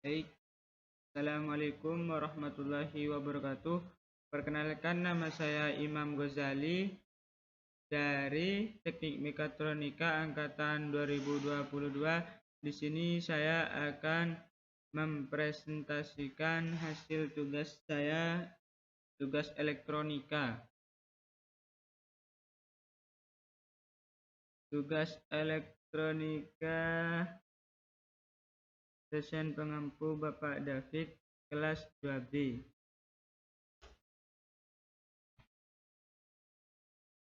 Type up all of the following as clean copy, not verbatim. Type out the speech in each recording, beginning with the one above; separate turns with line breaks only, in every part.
Baik, Assalamualaikum warahmatullahi wabarakatuh. Perkenalkan, nama saya Imam Ghazali dari Teknik Mekatronika angkatan 2022. Di sini saya akan mempresentasikan hasil tugas saya, tugas elektronika. Tugas elektronika dosen pengampu Bapak David, kelas 2B.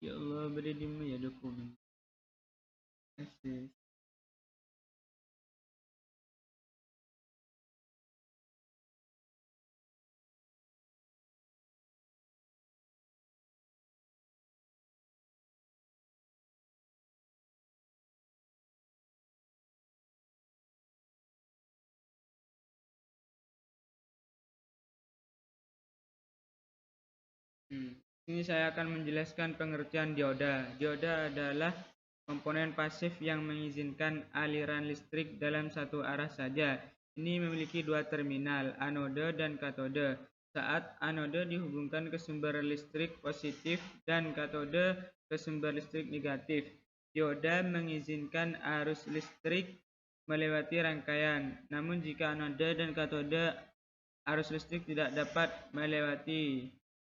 Ya Allah, beri ya dokumen. Asik. Ini saya akan menjelaskan pengertian dioda. Dioda adalah komponen pasif yang mengizinkan aliran listrik dalam satu arah saja. Ini memiliki dua terminal, anode dan katode. Saat anode dihubungkan ke sumber listrik positif dan katode ke sumber listrik negatif. Dioda mengizinkan arus listrik melewati rangkaian. Namun jika anode dan katode arus listrik tidak dapat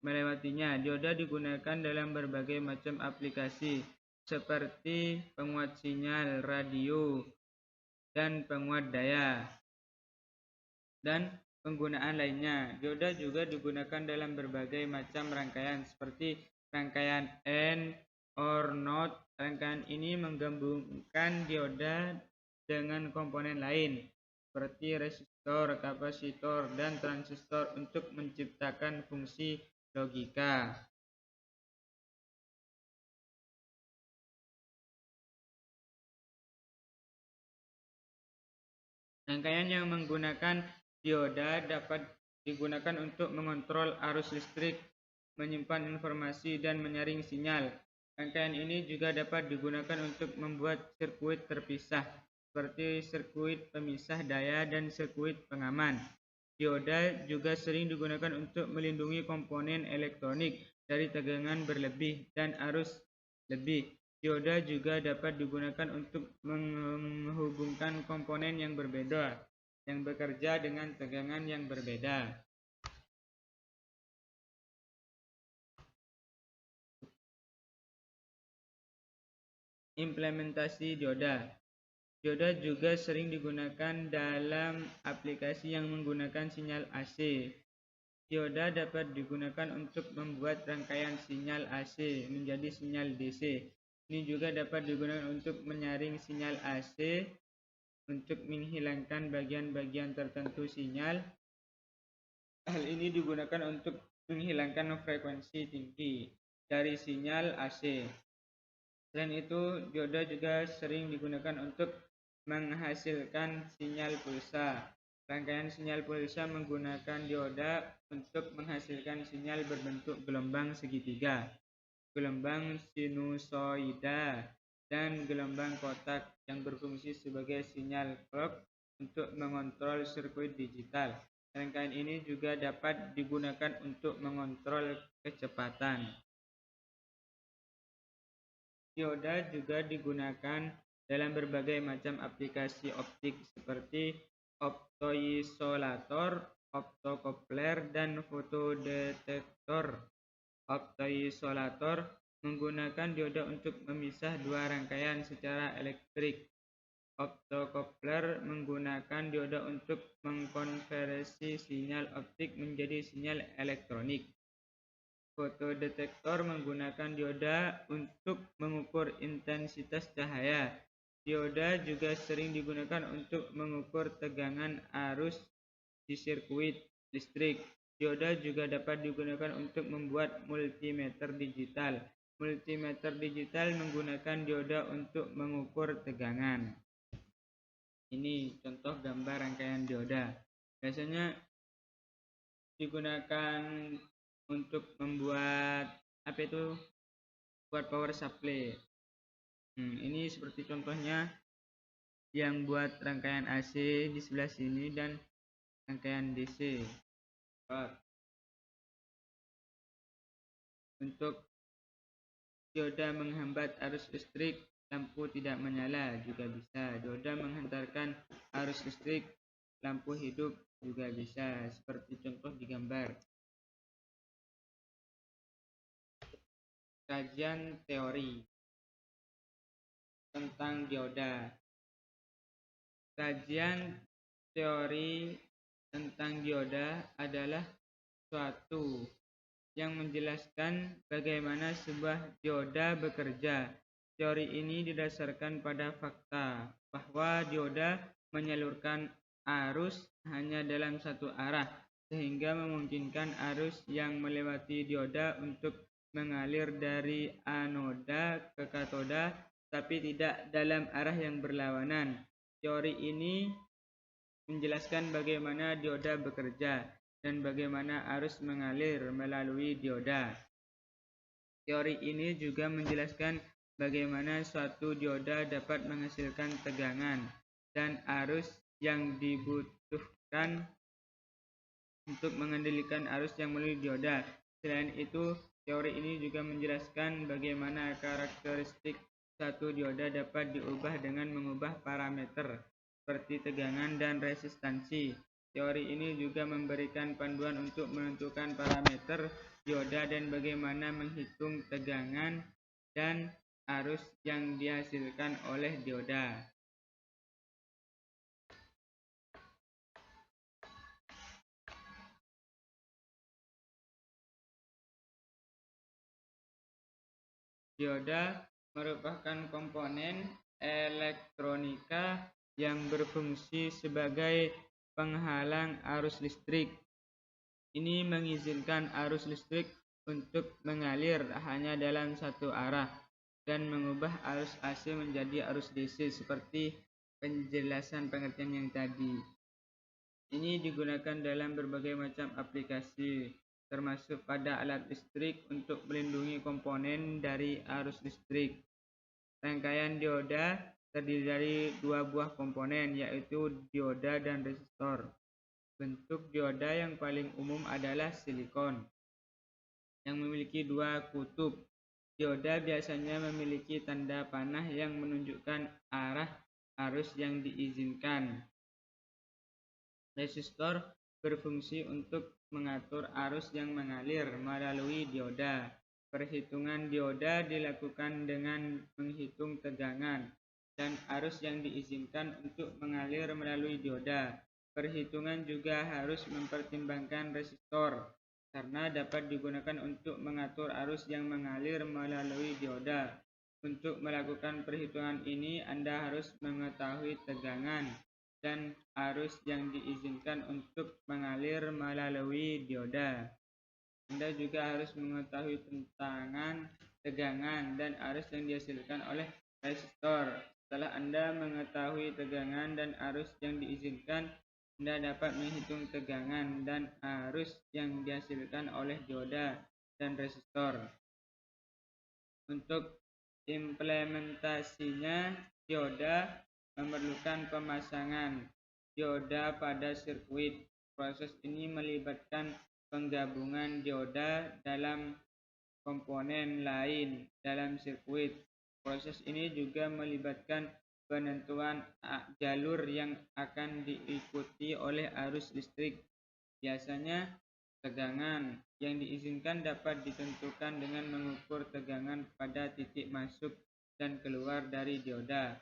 melewatinya, dioda digunakan dalam berbagai macam aplikasi seperti penguat sinyal radio dan penguat daya dan penggunaan lainnya. Dioda juga digunakan dalam berbagai macam rangkaian seperti rangkaian AND or NOT. Rangkaian ini menggabungkan dioda dengan komponen lain seperti resistor, kapasitor, dan transistor untuk menciptakan fungsi logika. Rangkaian yang menggunakan dioda dapat digunakan untuk mengontrol arus listrik, menyimpan informasi, dan menyaring sinyal. Rangkaian ini juga dapat digunakan untuk membuat sirkuit terpisah, seperti sirkuit pemisah daya dan sirkuit pengaman. Dioda juga sering digunakan untuk melindungi komponen elektronik dari tegangan berlebih dan arus lebih. Dioda juga dapat digunakan untuk menghubungkan komponen yang berbeda yang bekerja dengan tegangan yang berbeda. Implementasi dioda. Dioda juga sering digunakan dalam aplikasi yang menggunakan sinyal AC. Dioda dapat digunakan untuk membuat rangkaian sinyal AC menjadi sinyal DC. Ini juga dapat digunakan untuk menyaring sinyal AC untuk menghilangkan bagian-bagian tertentu sinyal. Hal ini digunakan untuk menghilangkan frekuensi tinggi dari sinyal AC. Selain itu, dioda juga sering digunakan untuk menghasilkan sinyal pulsa. Rangkaian sinyal pulsa menggunakan dioda untuk menghasilkan sinyal berbentuk gelombang segitiga, gelombang sinusoida, dan gelombang kotak yang berfungsi sebagai sinyal clock untuk mengontrol sirkuit digital. Rangkaian ini juga dapat digunakan untuk mengontrol kecepatan. Dioda juga digunakan dalam berbagai macam aplikasi optik seperti optoisolator, optokopler, dan fotodetektor. Optoisolator menggunakan dioda untuk memisah dua rangkaian secara elektrik. Optokopler menggunakan dioda untuk mengkonversi sinyal optik menjadi sinyal elektronik. Fotodetektor menggunakan dioda untuk mengukur intensitas cahaya. Dioda juga sering digunakan untuk mengukur tegangan arus di sirkuit listrik. Dioda juga dapat digunakan untuk membuat multimeter digital. Multimeter digital menggunakan dioda untuk mengukur tegangan. Ini contoh gambar rangkaian dioda. Biasanya digunakan untuk membuat buat power supply. Ini seperti contohnya yang buat rangkaian AC di sebelah sini, dan rangkaian DC. Untuk dioda menghambat arus listrik, lampu tidak menyala juga bisa. Dioda menghantarkan arus listrik, lampu hidup juga bisa, seperti contoh di gambar. Kajian teori tentang dioda. Kajian teori tentang dioda adalah suatu yang menjelaskan bagaimana sebuah dioda bekerja. Teori ini didasarkan pada fakta bahwa dioda menyalurkan arus hanya dalam satu arah, sehingga memungkinkan arus yang melewati dioda untuk mengalir dari anoda ke katoda, tapi tidak dalam arah yang berlawanan. Teori ini menjelaskan bagaimana dioda bekerja dan bagaimana arus mengalir melalui dioda. Teori ini juga menjelaskan bagaimana suatu dioda dapat menghasilkan tegangan dan arus yang dibutuhkan untuk mengendalikan arus yang melalui dioda. Selain itu, teori ini juga menjelaskan bagaimana karakteristik satu dioda dapat diubah dengan mengubah parameter seperti tegangan dan resistansi. Teori ini juga memberikan panduan untuk menentukan parameter dioda dan bagaimana menghitung tegangan dan arus yang dihasilkan oleh dioda. Dioda merupakan komponen elektronika yang berfungsi sebagai penghalang arus listrik. Ini mengizinkan arus listrik untuk mengalir hanya dalam satu arah dan mengubah arus AC menjadi arus DC seperti penjelasan pengertian yang tadi. Ini digunakan dalam berbagai macam aplikasi, termasuk pada alat listrik untuk melindungi komponen dari arus listrik. Rangkaian dioda terdiri dari dua buah komponen, yaitu dioda dan resistor. Bentuk dioda yang paling umum adalah silikon, yang memiliki dua kutub. Dioda biasanya memiliki tanda panah yang menunjukkan arah arus yang diizinkan. Resistor berfungsi untuk mengatur arus yang mengalir melalui dioda. Perhitungan dioda dilakukan dengan menghitung tegangan dan arus yang diizinkan untuk mengalir melalui dioda. Perhitungan juga harus mempertimbangkan resistor, karena dapat digunakan untuk mengatur arus yang mengalir melalui dioda. Untuk melakukan perhitungan ini, Anda harus mengetahui tegangan dan arus yang diizinkan untuk mengalir melalui dioda. Anda juga harus mengetahui tentang tegangan dan arus yang dihasilkan oleh resistor. Setelah Anda mengetahui tegangan dan arus yang diizinkan, Anda dapat menghitung tegangan dan arus yang dihasilkan oleh dioda dan resistor. Untuk implementasinya, dioda memerlukan pemasangan dioda pada sirkuit. Proses ini melibatkan penggabungan dioda dalam komponen lain dalam sirkuit. Proses ini juga melibatkan penentuan jalur yang akan diikuti oleh arus listrik. Biasanya, tegangan yang diizinkan dapat ditentukan dengan mengukur tegangan pada titik masuk dan keluar dari dioda.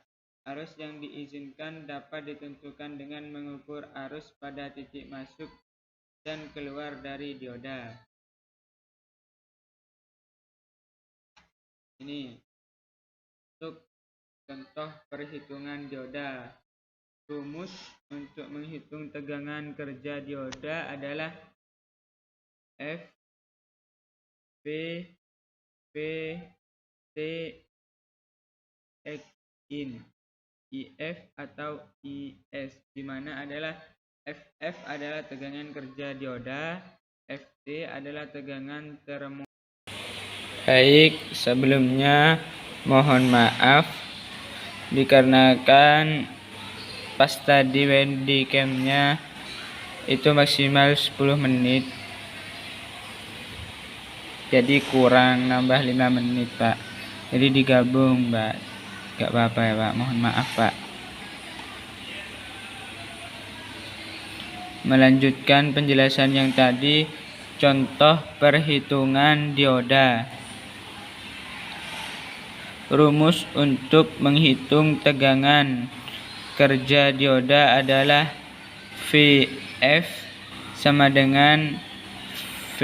Arus yang diizinkan dapat ditentukan dengan mengukur arus pada titik masuk dan keluar dari dioda. Ini untuk contoh perhitungan dioda. Rumus untuk menghitung tegangan kerja dioda adalah F P P T X in IF atau IS, di mana adalah FF adalah tegangan kerja dioda, FT adalah tegangan termometer. Baik, sebelumnya mohon maaf dikarenakan pas tadi webcamnya itu maksimal 10 menit. Jadi kurang nambah 5 menit, Pak. Jadi digabung, Pak. Gak apa-apa ya, Pak. Mohon maaf, Pak. Melanjutkan penjelasan yang tadi, contoh perhitungan dioda. Rumus untuk menghitung tegangan kerja dioda adalah VF sama dengan V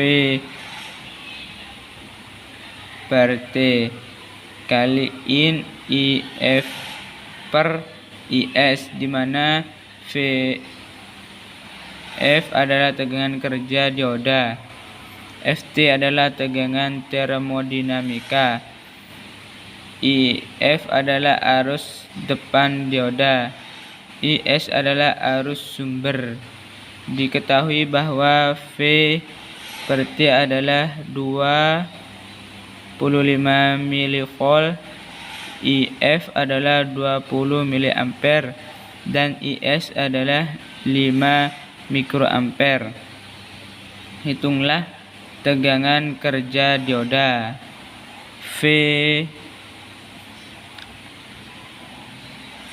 per T kaliin IF per IS, di mana VF adalah tegangan kerja dioda, FT adalah tegangan termodinamika, IF adalah arus depan dioda, IS adalah arus sumber. Diketahui bahwa V per T adalah 25 mV, IF adalah 20 mA, dan IS adalah 5 mikroampere. Hitunglah tegangan kerja dioda.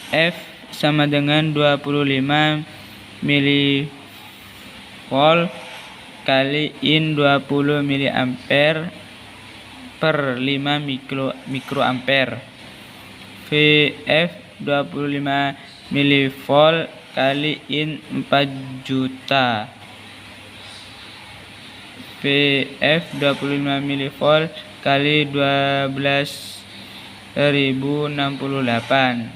F sama dengan 25 mV kaliin 20 mA per 5 mikroampere. VF 25 mV kaliin 4 juta. VF 25 mV kali 12.068.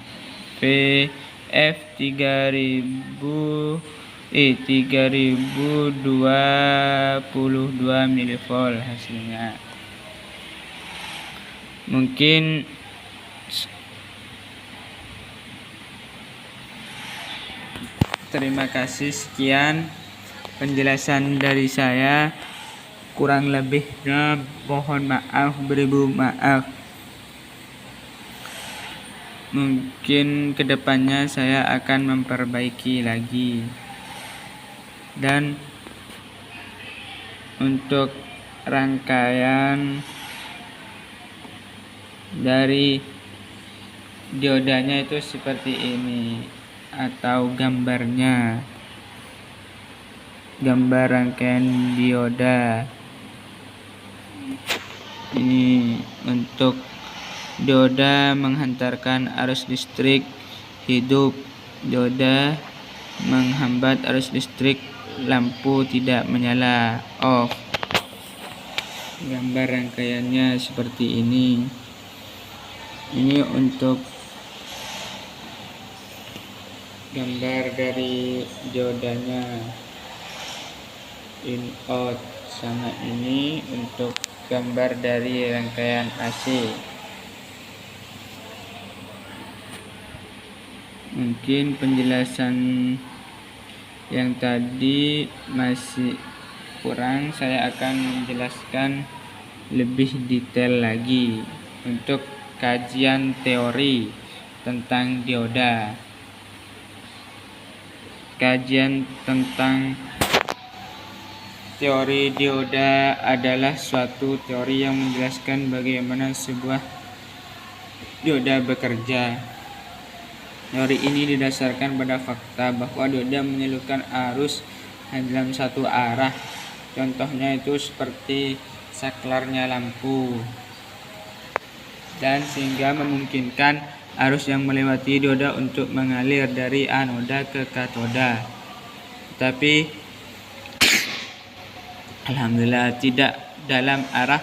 VF 3022 mV hasilnya. Mungkin terima kasih, sekian penjelasan dari saya. Kurang lebihnya mohon maaf, beribu maaf. Mungkin kedepannya saya akan memperbaiki lagi. Dan untuk rangkaian dari diodanya itu seperti ini, atau gambarnya, gambar rangkaian dioda. Ini untuk dioda menghantarkan arus listrik hidup, dioda menghambat arus listrik, lampu tidak menyala, off. Gambar rangkaiannya seperti ini. Ini untuk gambar dari diodanya, in out, sama ini untuk gambar dari rangkaian AC. Mungkin penjelasan yang tadi masih kurang, saya akan menjelaskan lebih detail lagi untuk kajian teori tentang dioda. Kajian tentang teori dioda adalah suatu teori yang menjelaskan bagaimana sebuah dioda bekerja. Teori ini didasarkan pada fakta bahwa dioda menyalurkan arus dalam satu arah. Contohnya itu seperti saklarnya lampu, dan sehingga memungkinkan arus yang melewati dioda untuk mengalir dari anoda ke katoda. Tapi alhamdulillah tidak dalam arah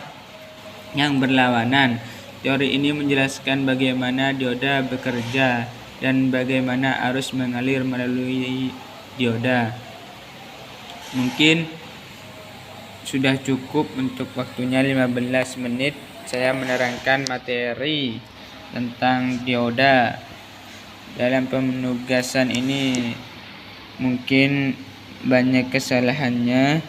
yang berlawanan. Teori ini menjelaskan bagaimana dioda bekerja dan bagaimana arus mengalir melalui dioda. Mungkin sudah cukup untuk waktunya 15 menit saya menerangkan materi tentang dioda. Dalam penugasan ini mungkin banyak kesalahannya,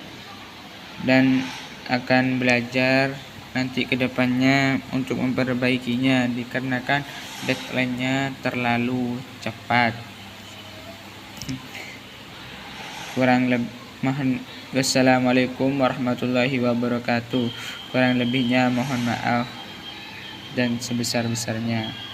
dan akan belajar nanti ke depannya untuk memperbaikinya, dikarenakan deadline-nya terlalu cepat. Wassalamualaikum warahmatullahi wabarakatuh. Kurang lebihnya mohon maaf dan sebesar-besarnya.